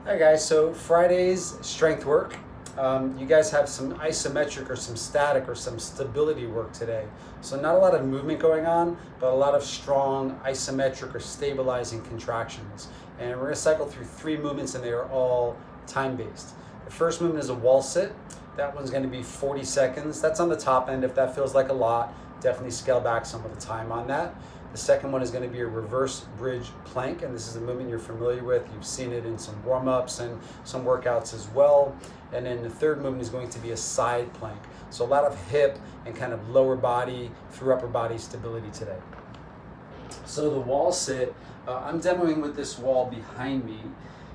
Hi guys, so Friday's strength work. You guys have some isometric or some static or some stability work today. So not a lot of movement going on, but a lot of strong isometric or stabilizing contractions. And we're gonna cycle through 3 movements and they are all time-based. The first movement is a wall sit. That one's gonna be 40 seconds. That's on the top end. If that feels like a lot, definitely scale back some of the time on that. The second one is going to be a reverse bridge plank, and this is a movement you're familiar with. You've seen it in some warm-ups and some workouts as well. And then the third movement is going to be a side plank. So a lot of hip and kind of lower body through upper body stability today. So the wall sit, I'm demoing with this wall behind me.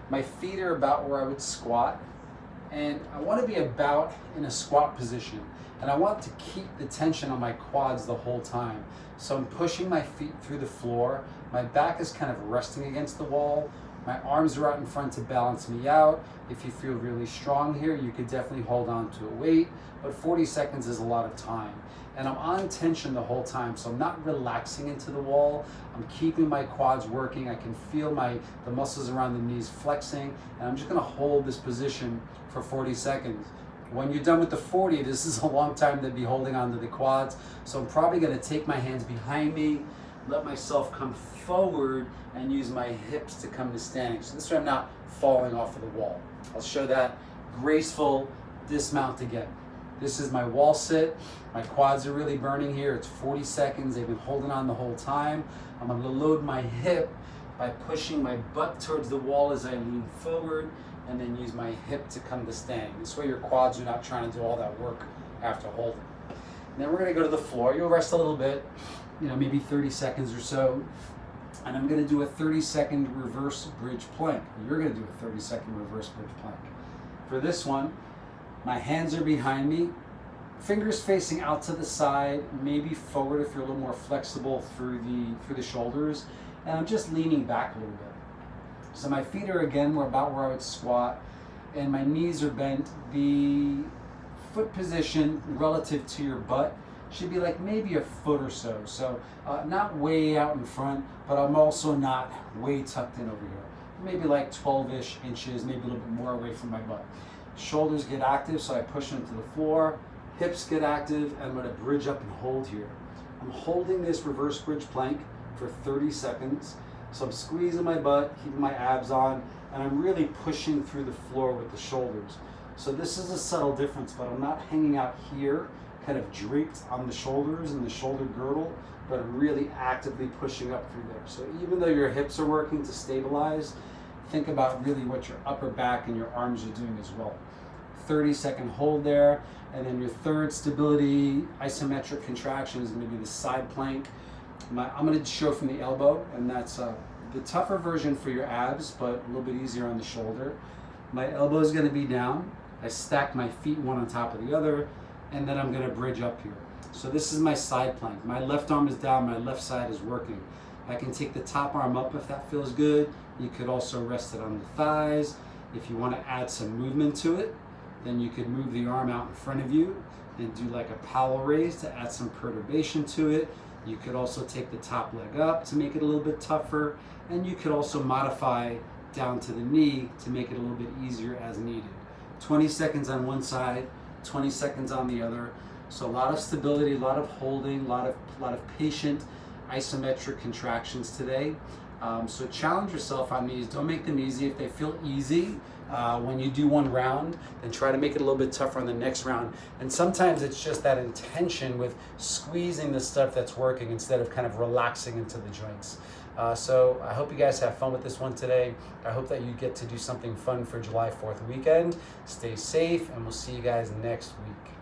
My feet are about where I would squat, and I want to be about in a squat position. And I want to keep the tension on my quads the whole time. So I'm pushing my feet through the floor. My back is kind of resting against the wall. My arms are out in front to balance me out. If you feel really strong here, you could definitely hold on to a weight, but 40 seconds is a lot of time. And I'm on tension the whole time, so I'm not relaxing into the wall. I'm keeping my quads working. I can feel the muscles around the knees flexing, and I'm just gonna hold this position for 40 seconds. When you're done with the 40, this is a long time to be holding onto the quads. So I'm probably gonna take my hands behind me, let myself come forward, and use my hips to come to standing. So this way I'm not falling off of the wall. I'll show that graceful dismount again. This is my wall sit. My quads are really burning here. It's 40 seconds. They've been holding on the whole time. I'm gonna load my hip by pushing my butt towards the wall as I lean forward, and then use my hip to come to standing. This way your quads are not trying to do all that work after holding. And then we're gonna go to the floor. You'll rest a little bit, maybe 30 seconds or so. And I'm gonna do a 30-second reverse bridge plank. You're gonna do a 30-second reverse bridge plank. For this one, my hands are behind me, fingers facing out to the side, maybe forward if you're a little more flexible through the shoulders. And I'm just leaning back a little bit. So my feet are again about where I would squat, and my knees are bent. The foot position relative to your butt should be like maybe a foot or so. So not way out in front, but I'm also not way tucked in over here. Maybe like 12-ish inches, maybe a little bit more away from my butt. Shoulders get active, so I push into the floor. Hips get active, and I'm gonna bridge up and hold here. I'm holding this reverse bridge plank for 30 seconds. So I'm squeezing my butt, keeping my abs on, and I'm really pushing through the floor with the shoulders. So this is a subtle difference, but I'm not hanging out here, kind of draped on the shoulders and the shoulder girdle, but I'm really actively pushing up through there. So even though your hips are working to stabilize, think about really what your upper back and your arms are doing as well. 30-second hold there, and then your third stability isometric contraction is going to be the side plank. I'm going to show from the elbow, and that's the tougher version for your abs, but a little bit easier on the shoulder. My elbow is going to be down. I stack my feet one on top of the other, and then I'm going to bridge up here. So this is my side plank. My left arm is down, my left side is working. I can take the top arm up if that feels good. You could also rest it on the thighs. If you want to add some movement to it, then you could move the arm out in front of you and do like a Powell raise to add some perturbation to it. You could also take the top leg up to make it a little bit tougher, and you could also modify down to the knee to make it a little bit easier as needed. 20 seconds on one side, 20 seconds on the other. So a lot of stability, a lot of holding, a lot of patient isometric contractions today. So challenge yourself on these. Don't make them easy. If they feel easy when you do one round, then try to make it a little bit tougher on the next round. And sometimes it's just that intention with squeezing the stuff that's working instead of kind of relaxing into the joints. So I hope you guys have fun with this one today. I hope that you get to do something fun for July 4th weekend. Stay safe, and we'll see you guys next week.